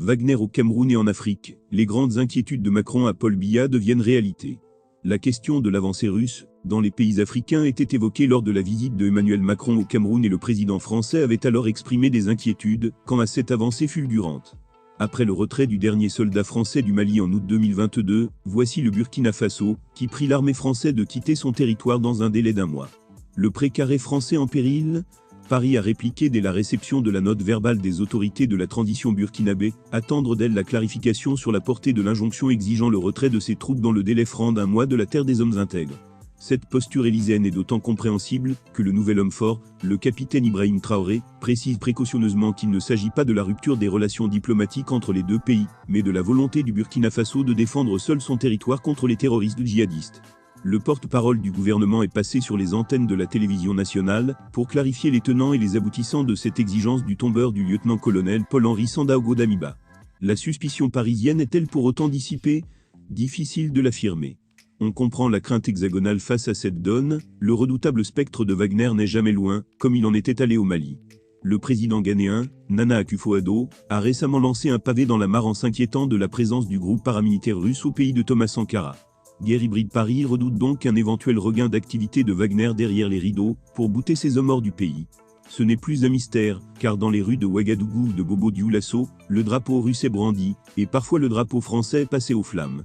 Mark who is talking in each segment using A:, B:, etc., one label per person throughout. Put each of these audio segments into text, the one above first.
A: Wagner au Cameroun et en Afrique, les grandes inquiétudes de Macron à Paul Biya deviennent réalité. La question de l'avancée russe dans les pays africains était évoquée lors de la visite de Emmanuel Macron au Cameroun et le président français avait alors exprimé des inquiétudes quant à cette avancée fulgurante. Après le retrait du dernier soldat français du Mali en août 2022, voici le Burkina Faso, qui prie l'armée française de quitter son territoire dans un délai d'1 mois. Le précaré français en péril ? Paris a répliqué dès la réception de la note verbale des autorités de la transition burkinabé, attendre d'elle la clarification sur la portée de l'injonction exigeant le retrait de ses troupes dans le délai franc d'1 mois de la terre des hommes intègres. Cette posture élyséenne est d'autant compréhensible que le nouvel homme fort, le capitaine Ibrahim Traoré, précise précautionneusement qu'il ne s'agit pas de la rupture des relations diplomatiques entre les deux pays, mais de la volonté du Burkina Faso de défendre seul son territoire contre les terroristes djihadistes. Le porte-parole du gouvernement est passé sur les antennes de la télévision nationale pour clarifier les tenants et les aboutissants de cette exigence du tombeur du lieutenant-colonel Paul-Henri Sandaogo Damiba. La suspicion parisienne est-elle pour autant dissipée ? Difficile de l'affirmer. On comprend la crainte hexagonale face à cette donne, le redoutable spectre de Wagner n'est jamais loin, comme il en était allé au Mali. Le président ghanéen, Nana Akufo-Addo, a récemment lancé un pavé dans la mare en s'inquiétant de la présence du groupe paramilitaire russe au pays de Thomas Sankara. Guerre hybride Paris redoute donc un éventuel regain d'activité de Wagner derrière les rideaux, pour bouter ses hommes hors du pays. Ce n'est plus un mystère, car dans les rues de Ouagadougou ou de Bobo-Dioulasso, le drapeau russe est brandi, et parfois le drapeau français est passé aux flammes.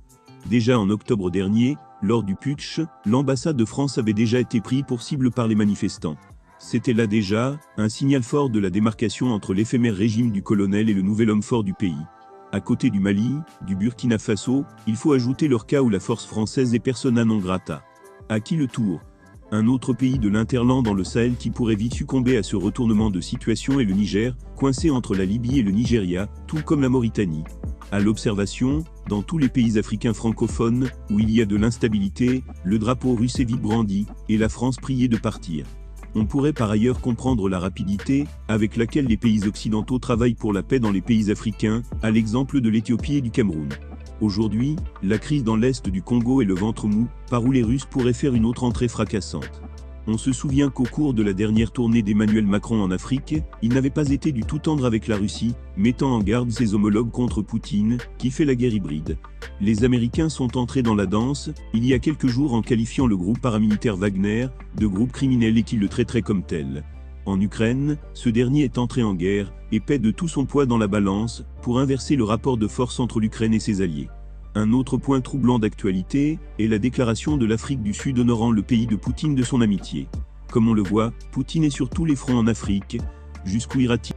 A: Déjà en octobre dernier, lors du putsch, l'ambassade de France avait déjà été prise pour cible par les manifestants. C'était là déjà un signal fort de la démarcation entre l'éphémère régime du colonel et le nouvel homme fort du pays. À côté du Mali, du Burkina Faso, il faut ajouter leur cas où la force française est persona non grata. À qui le tour ? Un autre pays de l'interland dans le Sahel qui pourrait vite succomber à ce retournement de situation est le Niger, coincé entre la Libye et le Nigeria, tout comme la Mauritanie. À l'observation, dans tous les pays africains francophones, où il y a de l'instabilité, le drapeau russe est vite brandi, et la France priée de partir. On pourrait par ailleurs comprendre la rapidité avec laquelle les pays occidentaux travaillent pour la paix dans les pays africains, à l'exemple de l'Éthiopie et du Cameroun. Aujourd'hui, la crise dans l'est du Congo est le ventre mou, par où les Russes pourraient faire une autre entrée fracassante. On se souvient qu'au cours de la dernière tournée d'Emmanuel Macron en Afrique, il n'avait pas été du tout tendre avec la Russie, mettant en garde ses homologues contre Poutine, qui fait la guerre hybride. Les Américains sont entrés dans la danse, il y a quelques jours en qualifiant le groupe paramilitaire Wagner de groupe criminel et qui le traiterait comme tel. En Ukraine, ce dernier est entré en guerre, et pèse de tout son poids dans la balance, pour inverser le rapport de force entre l'Ukraine et ses alliés. Un autre point troublant d'actualité est la déclaration de l'Afrique du Sud honorant le pays de Poutine de son amitié. Comme on le voit, Poutine est sur tous les fronts en Afrique, jusqu'où ira-t-il ?